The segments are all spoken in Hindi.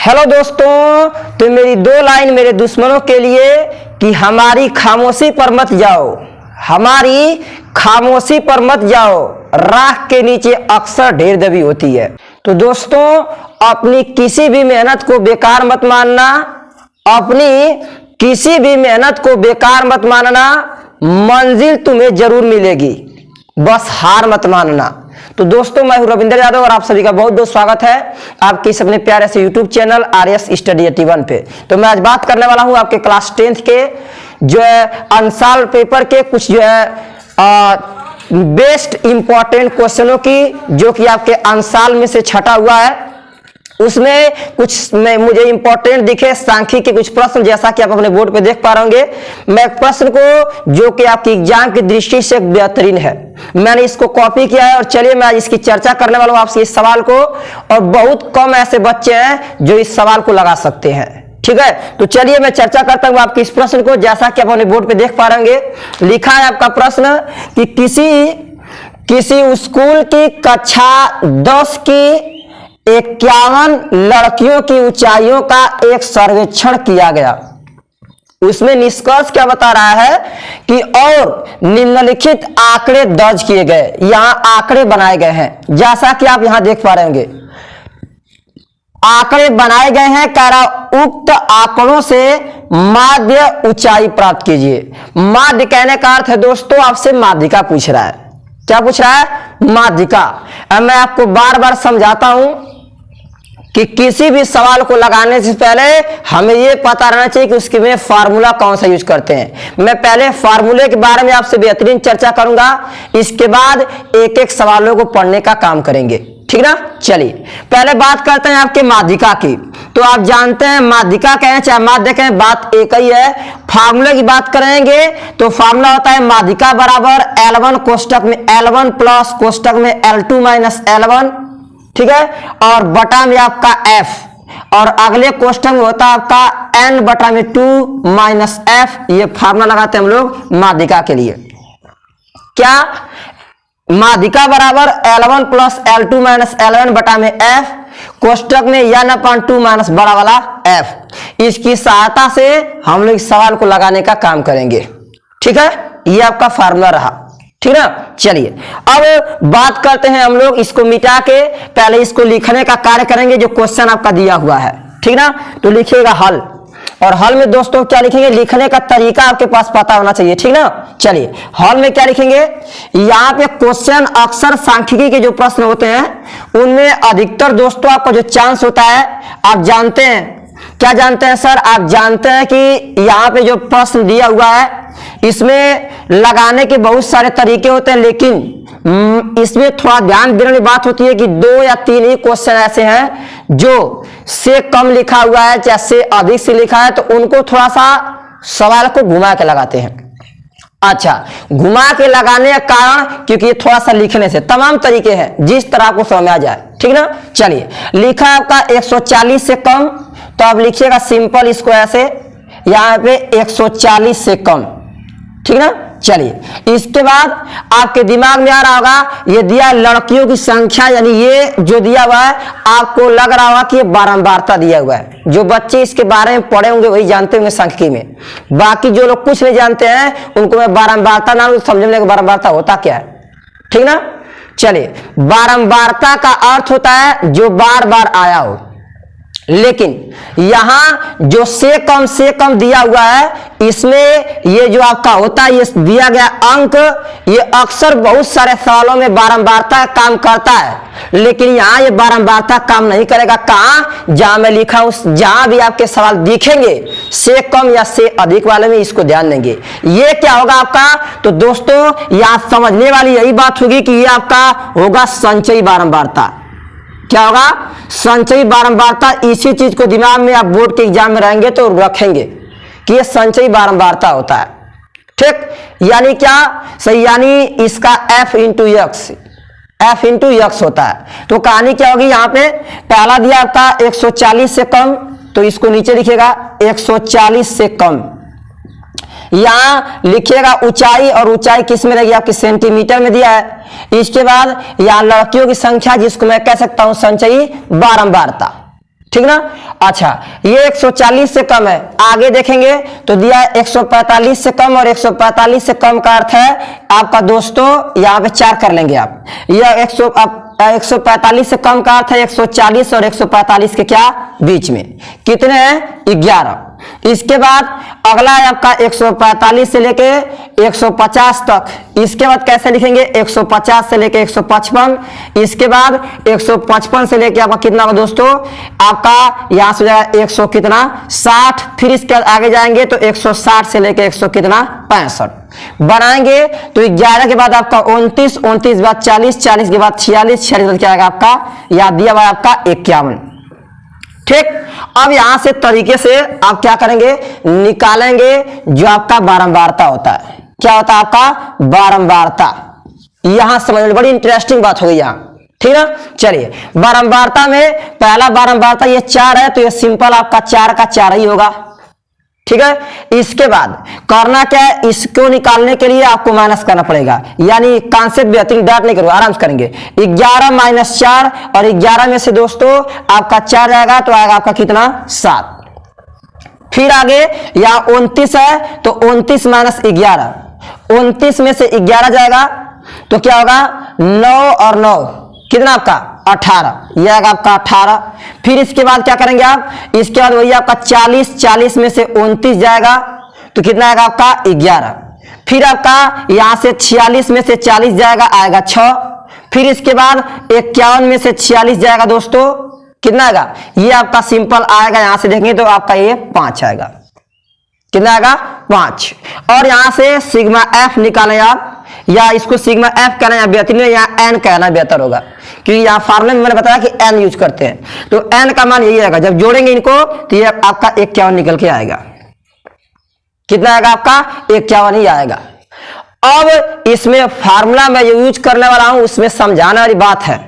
हेलो दोस्तों, तो मेरी दो लाइन मेरे दुश्मनों के लिए कि हमारी खामोशी पर मत जाओ, हमारी खामोशी पर मत जाओ, राख के नीचे अक्सर ढेर दबी होती है। तो दोस्तों, अपनी किसी भी मेहनत को बेकार मत मानना, अपनी किसी भी मेहनत को बेकार मत मानना, मंजिल तुम्हें जरूर मिलेगी, बस हार मत मानना। तो दोस्तों, मैं हूं रविंद्र यादव और आप सभी का बहुत बहुत स्वागत है आपके इस अपने प्यारे से यूट्यूब चैनल आरएस स्टडी 81 पे। तो मैं आज बात करने वाला हूं आपके क्लास 10th के जो है अंसाल पेपर के कुछ जो है बेस्ट इंपॉर्टेंट क्वेश्चनों की, जो कि आपके अंसाल में से छटा हुआ है। उसमें कुछ में मुझे इंपॉर्टेंट दिखे सांख्यिकी के कुछ प्रश्न, जैसा कि आप अपने बोर्ड पे देख पा रहे होंगे। मैं प्रश्न को जो कि आपकी एग्जाम की दृष्टि से बेहतरीन है, मैंने इसको कॉपी किया है और चलिए मैं आज इसकी चर्चा करने वाला हूं आपसे इस सवाल को। और बहुत कम ऐसे बच्चे हैं जो इस सवाल को लगा सकते हैं, ठीक है। तो चलिए मैं चर्चा करता हूं आपके इस प्रश्न को। जैसा कि आप अपने बोर्ड पे देख पा रहे होंगे, लिखा है आपका प्रश्न कि किसी स्कूल की कक्षा 10 की 51 लड़कियों की ऊंचाइयों का एक सर्वेक्षण किया गया। उसमें निष्कर्ष क्या बता रहा है कि और निम्नलिखित आंकड़े दर्ज किए गए, यहां आंकड़े बनाए गए हैं, जैसा कि आप यहां देख पा रहे होंगे आंकड़े बनाए गए हैं। कह रहा उक्त आंकड़ों से माध्य ऊंचाई प्राप्त कीजिए। माध्य कहने का अर्थ है दोस्तों, आपसे माध्यिका पूछ रहा है। क्या पूछ रहा है? माध्यिका। अब मैं आपको बार बार समझाता हूं कि किसी भी सवाल को लगाने से पहले हमें यह पता रहना चाहिए कि उसके में फार्मूला कौन सा यूज करते हैं। मैं पहले फार्मूले के बारे में आपसे बेहतरीन चर्चा करूंगा, इसके बाद एक एक सवालों को पढ़ने का काम करेंगे, ठीक ना। चलिए पहले बात करते हैं आपके माध्यिका की। तो आप जानते हैं माध्यिका कहें चाहे माध्य कहें, बात एक ही है। फार्मूले की बात करेंगे तो फार्मूला होता है माध्यिका बराबर L1 कोष्टक में L1 प्लस कोष्टक में L2 माइनस L1, ठीक है, और बटा में आपका F, और अगले कोष्टक में होता है आपका N बटा में 2 माइनस F। ये फार्मूला लगाते हैं हम लोग माध्यिका के लिए। क्या? माध्यिका बराबर L1 plus L2 minus L1 बटा में F, कोष्टक में N/2 माइनस बड़ा वाला F। इसकी सहायता से हम लोग इस सवाल को लगाने का काम करेंगे, ठीक है। ये आपका फार्मूला रहा, ठीक ना। चलिए अब बात करते हैं हम लोग, इसको मिटा के पहले इसको लिखने का कार्य करेंगे जो क्वेश्चन आपका दिया हुआ है, ठीक ना। तो लिखिएगा हल, और हल में दोस्तों क्या लिखेंगे, लिखने का तरीका आपके पास पता होना चाहिए, ठीक ना। चलिए हल में क्या लिखेंगे, यहाँ पे क्वेश्चन अक्सर सांख्यिकी के जो प्रश्न होते हैं उनमें अधिकतर दोस्तों आपका जो चांस होता है, आप जानते हैं, क्या जानते हैं सर? आप जानते हैं कि यहाँ पे जो प्रश्न दिया हुआ है इसमें लगाने के बहुत सारे तरीके होते हैं, लेकिन इसमें थोड़ा ध्यान देने की बात होती है कि 2 या 3 ही क्वेश्चन ऐसे हैं जो से कम लिखा हुआ है चाहे से अधिक से लिखा है, तो उनको थोड़ा सा सवाल को घुमा के लगाते हैं। अच्छा, घुमा के लगाने का कारण क्योंकि ये थोड़ा सा लिखने से तमाम तरीके हैं, जिस तरह को समझ आ जाए, ठीक ना। चलिए लिखा है आपका 140 से कम, तो आप लिखिएगा सिंपल इसको ऐसे, यहां पे 140 से कम, ठीक ना। चलिए इसके बाद आपके दिमाग में आ रहा होगा ये दिया लड़कियों की संख्या, यानी ये जो दिया हुआ है आपको लग रहा होगा कि ये बारंबारता दिया हुआ है। जो बच्चे इसके बारे में पढ़े होंगे वही जानते होंगे सांख्यिकी में, बाकी जो लोग कुछ नहीं जानते हैं उनको मैं बारंबारता नाम समझने का बारंबारता होता क्या है, ठीक ना। चलिए बारंबारता का अर्थ होता है जो बार बार आया हो, लेकिन यहां जो से कम दिया हुआ है, इसमें ये जो आपका होता है ये दिया गया अंक, ये अक्सर बहुत सारे सवालों में बारंबारता काम करता है, लेकिन यहां ये बारंबारता काम नहीं करेगा। कहां? जहां मैं लिखा हूं, जहां भी आपके सवाल दिखेंगे से कम या से अधिक वाले में इसको ध्यान देंगे। ये क्या होगा आपका? तो दोस्तों यहां समझने वाली यही बात होगी कि ये आपका होगा संचयी बारंबारता। क्या होगा? संचयी बारंबारता। इसी चीज को दिमाग में आप बोर्ड के एग्जाम में रहेंगे तो रखेंगे कि ये संचयी बारंबारता होता है, ठीक। यानी क्या सही, यानी इसका F इंटू एक्स होता है। तो कहानी क्या होगी, यहाँ पे पहला दिया आपका 140 से कम, तो इसको नीचे लिखिएगा 140 से कम। यहां लिखिएगा ऊंचाई, और ऊंचाई किस में रहेगी आपके सेंटीमीटर में दिया है। इसके बाद यहां लड़कियों की संख्या, जिसको मैं कह सकता हूं संचयी बारंबारता, ठीक ना। अच्छा, ये 140 से कम है, आगे देखेंगे तो दिया 145 से कम, और 145 से कम का अर्थ है आपका दोस्तों यहाँ पे 4 कर लेंगे आप। यह 145 से कम का अर्थ है 140 और 145 के क्या बीच में कितने हैं 11। इसके बाद अगला है आपका 145 से लेके 150 तक। इसके बाद कैसे लिखेंगे 150 से लेके 155। इसके बाद 155 से लेके आपका कितना दोस्तों आपका यहां से जाएगा 100 कितना 60। फिर इसके बाद आगे जाएंगे तो 160 से लेके 100 कितना 65 बनाएंगे। तो 11 के बाद आपका 29, 29 के बाद 40, 40 के बाद 46, 46 क्या आएगा आपका याद दिया हुआ आपका 51। ठीक, अब यहां से तरीके से आप क्या करेंगे निकालेंगे जो आपका बारंबारता होता है। क्या होता है आपका बारंबारता। यहां समझ बड़ी इंटरेस्टिंग बात हो गई यहां, ठीक है। चलिए बारंबारता में पहला बारंबारता ये 4 है तो ये सिंपल आपका 4 का 4 ही होगा, ठीक है। इसके बाद करना क्या है, इसको निकालने के लिए आपको माइनस करना पड़ेगा, यानी कॉन्सेप्ट बेहतरीन डाट नहीं करो, आराम से करेंगे। 11 माइनस 4 और 11 में से दोस्तों आपका 4 जाएगा तो आएगा आपका कितना 7। फिर आगे यहाँ 29 है तो 29 माइनस 11, 29 में से 11 जाएगा तो क्या होगा 9 और 9 कितना आपका 18, यह आएगा आपका 18। फिर इसके बाद क्या करेंगे आप, इसके बाद वही आपका 40, 40 में से 29 जाएगा तो कितना आएगा आपका 11। फिर आपका यहां से 46 में से 40 जाएगा आएगा 6। फिर इसके बाद 51 में से 46 जाएगा दोस्तों कितना आएगा, ये आपका सिंपल आएगा, यहां से देखेंगे तो आपका ये 5 आएगा, कितना आएगा 5। और यहां से सिग्मा एफ निकालें आप, या इसको सिग्मा एफ कहना या बेहतर है, यहाँ एन कहना बेहतर होगा क्योंकि यहाँ फार्मूले में मैंने बताया कि एन यूज करते हैं। तो एन का मान यही आएगा, जब जोड़ेंगे इनको तो ये आपका 51 निकल के आएगा, कितना आएगा आपका 51 ही आएगा। अब इसमें फार्मूला मैं जो यूज करने वाला हूं उसमें समझाने वाली बात है,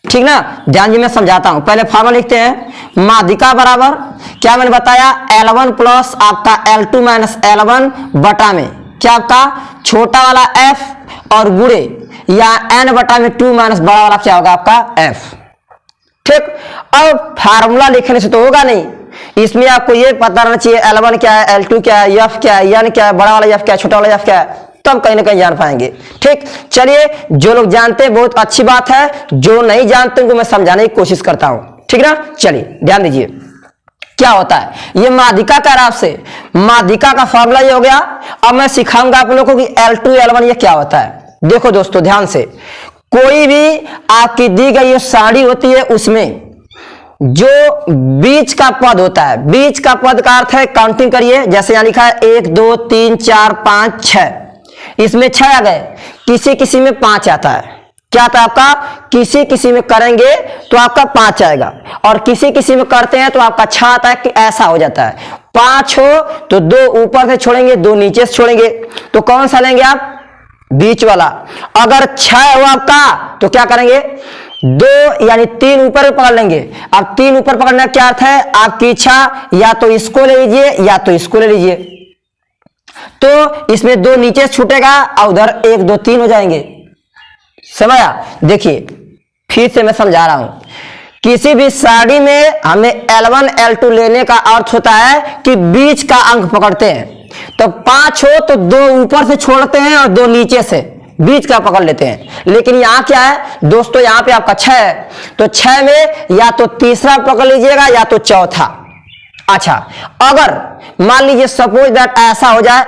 ठीक ना, ध्यान जी मैं समझाता हूं। पहले फार्मूला लिखते हैं, माध्यिका बराबर क्या मैंने बताया L1 प्लस आपका L2 माइनस L1 बटा में क्या आपका छोटा वाला f और गुणे या n बटा में 2 माइनस बड़ा वाला क्या होगा आपका f। ठीक, अब फार्मूला लिखने से तो होगा नहीं, इसमें आपको ये पता रहना चाहिए L1 क्या है, L2 क्या है, f क्या है, n क्या है, बड़ा वाला f क्या है, छोटा वाला f क्या है, तब कहीं ना कहीं जान पाएंगे। ठीक, चलिए जो लोग जानते हैं बहुत अच्छी बात है, जो नहीं जानते उनको मैं समझाने की कोशिश करता हूं, ठीक ना। चलिए ध्यान दीजिए क्या होता है, ये माध्यिका का राब से माध्यिका का फॉर्मूला ये हो गया। अब मैं सिखाऊंगा आप लोगों को कि L2 L1 ये क्या होता है। देखो दोस्तों ध्यान से, कोई भी आपकी दी गई सारणी होती है उसमें जो बीच का पद होता है, बीच का पद का अर्थ है काउंटिंग करिए, जैसे यहां लिखा है 1 2 3 4 5 6, इसमें 6 आ गए, किसी किसी में 5 आता है, क्या था आपका किसी किसी में करेंगे तो आपका 5 आएगा, और किसी किसी में करते हैं तो आपका 6 आता है, कि ऐसा हो जाता है। 5 हो तो 2 ऊपर से छोड़ेंगे 2 नीचे से छोड़ेंगे, तो कौन सा लेंगे आप बीच वाला। अगर 6 हो आपका तो क्या करेंगे 2 यानी 3 ऊपर पकड़ लेंगे। अब 3 ऊपर पकड़ने का क्या अर्थ है, आपकी इच्छा या तो इसको ले लीजिए या तो इसको ले लीजिए, तो इसमें 2 नीचे से छूटेगा और उधर 1 2 3 हो जाएंगे, समझा। देखिए फिर से मैं समझा रहा हूं, किसी भी सारणी में हमें L1 L2 लेने का अर्थ होता है कि बीच का अंक पकड़ते हैं। तो 5 हो तो 2 ऊपर से छोड़ते हैं और 2 नीचे से बीच का पकड़ लेते हैं। लेकिन यहां क्या है दोस्तों, यहां पे आपका 6 है तो 6 में या तो तीसरा पकड़ लीजिएगा या तो चौथा। अच्छा, अगर मान लीजिए सपोज दैट ऐसा हो जाए,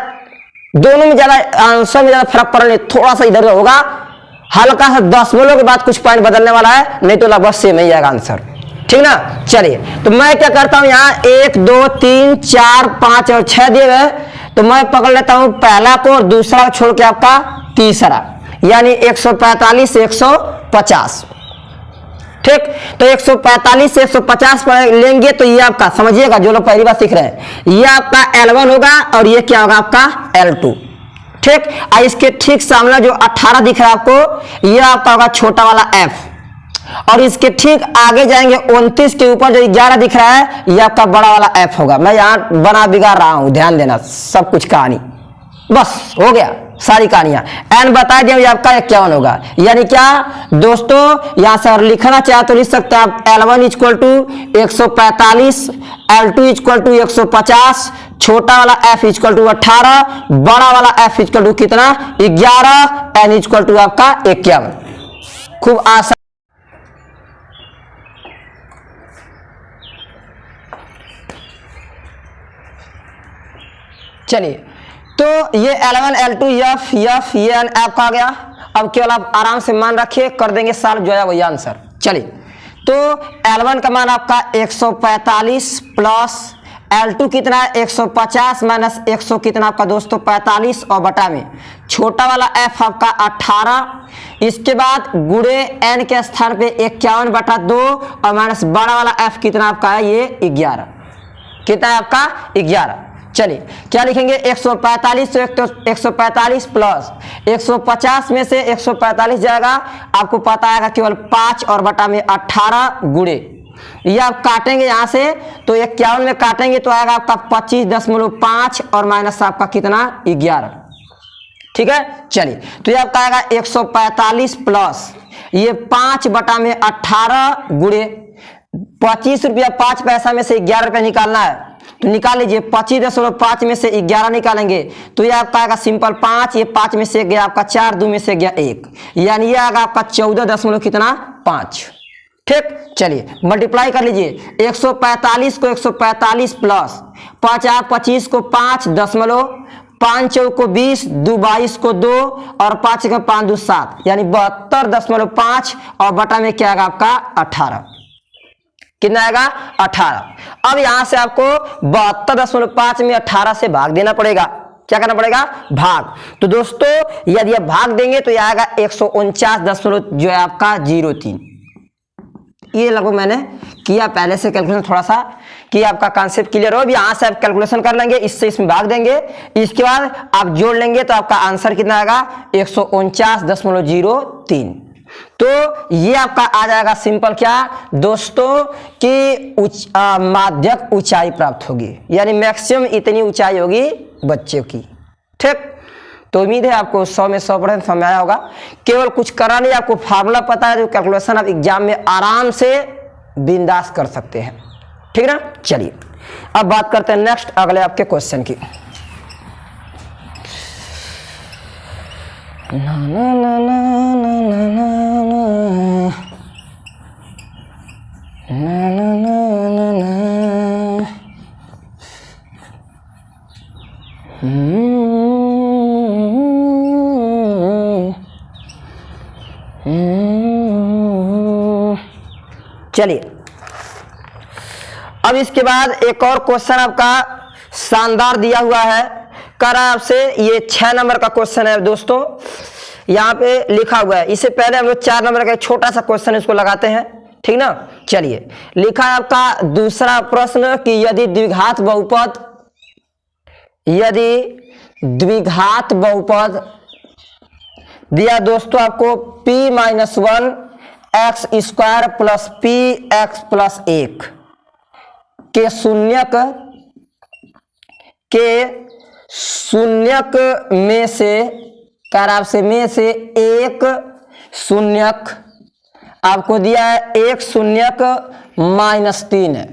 दोनों में ज्यादा आंसर में ज्यादा फर्क पड़ने, थोड़ा सा इधर होगा, हल्का सा दशमलव के बाद कुछ पॉइंट बदलने वाला है, नहीं तो लगभग सेम ही आएगा आंसर, ठीक ना। चलिए तो मैं क्या करता हूं, यहाँ 1 2 3 4 5 और 6 दिए गए, तो मैं पकड़ लेता हूं पहला को और दूसरा छोड़ के आपका तीसरा, यानी 145 से 150। ठीक, तो 145 से 150 पर लेंगे तो ये आपका समझिएगा, जो लोग पहली बार सीख रहे हैं, ये आपका L1 होगा और ये क्या होगा आपका L2। ठीक, इसके ठीक सामने जो 18 दिख रहा है आपको, ये आपका होगा छोटा वाला f, और इसके ठीक आगे जाएंगे 29 के ऊपर जो 11 दिख रहा है, ये आपका बड़ा वाला f होगा। मैं यहां बना बिगाड़ रहा हूं, ध्यान देना, सब कुछ कहानी बस हो गया, सारी कहानियां। n बता दिया आपका 51 होगा। यानी क्या दोस्तों, यहां से और लिखना चाहे तो लिख सकते हैं आप L1 equal to 145, L2 equal to 150, छोटा वाला f इक्वल टू 18, बड़ा वाला f इक्वल टू कितना 11, n इक्वल टू आपका 51। खूब आसान। चलिए, तो ये L1 L2 F ये आपका आ गया। अब केवल आप आराम से मान रखिए, कर देंगे सॉल्व, जो है वही आंसर। चलिए, तो L1 का मान आपका 145 प्लस L2 कितना है 150 माइनस 100 कितना आपका दोस्तों 45 और बटा में छोटा वाला f आपका 18, इसके बाद गुणे n के स्थान पे 51/2 और माइनस बड़ा वाला f कितना आपका है ये 11, कितना है आपका 11। चलिए क्या लिखेंगे 145, तो 145 प्लस 150 में से 145 जाएगा, आपको पता आएगा केवल 5 और बटा में 18 गुणे, ये आप काटेंगे यहां से तो 51 में काटेंगे तो आएगा आपका 25.5 और माइनस आपका कितना 11। ठीक है, चलिए तो ये आपका आएगा 145 प्लस ये 5 बटा में 18 गुणे 25 रुपया 5 पैसा में से 11 रुपया निकालना है, तो निकाल लीजिए 25.5 में से 11 निकालेंगे तो ये आपका आएगा सिंपल 5, ये 5 में से गया आपका 4, 2 में से गया 1, यानी ये आएगा आपका 14 कितना 5। ठीक, चलिए मल्टीप्लाई कर लीजिए 145 को 145 प्लस 25 को 5 दशमलव 5 चौक को 20, 2 22 को 2 और 5 का 5 2 7, यानी 72.5 और बटा में क्या आएगा आपका 18, कितना आएगा 18। अब यहां से आपको 72.5 में 18 से भाग देना पड़ेगा, क्या करना पड़ेगा भाग। तो दोस्तों यदि आप भाग देंगे तो यह आएगा 149 जो है आपका 03। ये लगभग मैंने किया पहले से कैलकुलेशन, थोड़ा सा कि आपका कॉन्सेप्ट क्लियर हो। अब यहां से आप कैलकुलेशन कर लेंगे, इससे इसमें भाग देंगे, इसके बाद आप जोड़ लेंगे तो आपका आंसर कितना आएगा 149.03। तो ये आपका आ जाएगा सिंपल क्या दोस्तों कि माध्यक ऊंचाई प्राप्त होगी, यानी मैक्सिमम इतनी ऊंचाई होगी बच्चे की। ठीक, तो उम्मीद है आपको 100 में 100% समझ आया होगा। केवल कुछ करा नहीं, आपको फार्मूला पता है जो कैलकुलेशन आप एग्जाम में आराम से बिंदास कर सकते हैं। ठीक है ना, चलिए अब बात करते हैं नेक्स्ट अगले आपके क्वेश्चन की। ना ना ना ना ना ना ना ना ना ना चलिए अब इसके बाद एक और क्वेश्चन आपका शानदार दिया हुआ है, कर आपसे ये 6 नंबर का क्वेश्चन है दोस्तों, यहाँ पे लिखा हुआ है। इससे पहले हम लोग 4 नंबर का एक छोटा सा क्वेश्चन इसको लगाते हैं, ठीक ना। चलिए लिखा है आपका दूसरा प्रश्न कि यदि द्विघात बहुपद दिया दोस्तों आपको p-1 x² plus px plus 1 के शून्यक में से कराब से में से एक शून्यक आपको दिया है, एक शून्यक -3 है,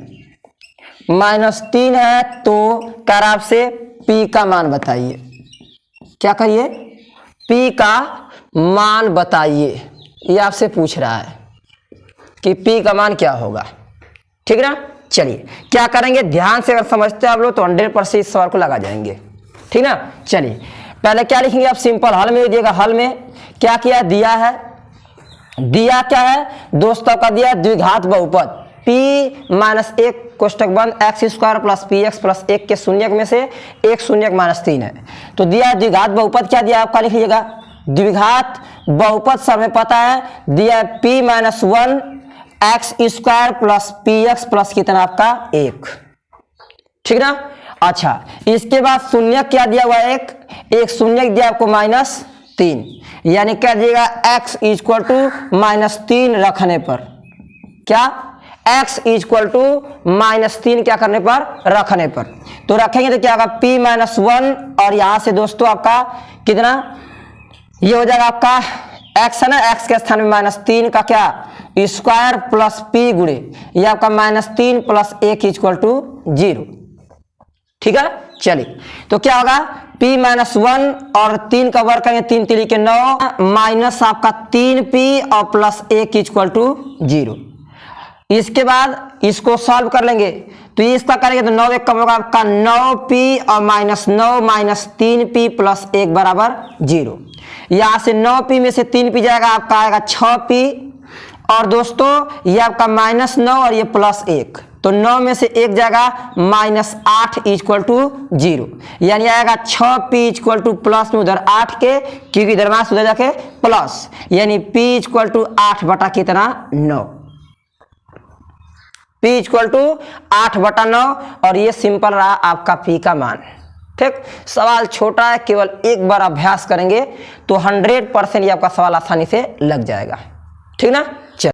-3 है, तो कराब से p का मान बताइए। क्या करिए p का मान बताइए, ये आपसे पूछ रहा है कि p का मान क्या होगा। ठीक ना, चलिए क्या करेंगे ध्यान से, अगर समझते हैं आप लोग तो 100% इस सवाल को लगा जाएंगे। ठीक ना, चलिए पहले क्या लिखेंगे आप, सिंपल हल में दिएगा। हल में क्या किया, दिया है, दिया क्या है दोस्तों का, दिया द्विघात बहुपद p-1 कोष्टक बंद x² प्लस px प्लस 1 के शून्यक में से एक शून्यक -3 है। तो दिया द्विघात बहुपद, क्या दिया आपका लिखिएगा, द्विघात बहुपद सब में पता है, दिया p-1 x² plus px plus कितना आपका 1। ठीक ना, अच्छा इसके बाद शून्य क्या दिया हुआ, एक शून्य दिया आपको -3, यानी क्या दिएगा x = -3 रखने पर, क्या x इक्वल टू -3 क्या करने पर, रखने पर। तो रखेंगे तो क्या होगा p-1 और यहां से दोस्तों आपका कितना, ये हो जाएगा आपका x है ना, x के स्थान में -3 का क्या स्क्वायर प्लस p गुणे ये आपका -3 प्लस 1 इक्वल टू 0। ठीक है, चलिए तो क्या होगा p-1 और 3 का वर्ग करेंगे, 3 3 के 9 माइनस आपका 3p और प्लस 1 इक्वल टू 0। इसके बाद इसको सॉल्व कर लेंगे तो ये इसका करेंगे तो 9 1 कम होगा आपका 9p और -9 माइनस 3p प्लस 1 बराबर 0। यहां से 9p में से 3p जाएगा आपका आएगा 6p और दोस्तों ये आपका -9 और ये +1 तो 9 में से 1 जाएगा -8 इक्वल टू 0 यानी आएगा 6p इक्वल टू प्लस में उधर 8 के क्योंकि इधर मास उधर जाके प्लस यानी p इक्वल टू 8 बटा कितना 9, p इक्वल टू 8 बटा 9 और ये सिंपल रहा आपका p का मान। ठीक, सवाल छोटा है, केवल एक बार अभ्यास करेंगे तो 100% ये आपका सवाल आसानी से लग जाएगा। ठीक ना।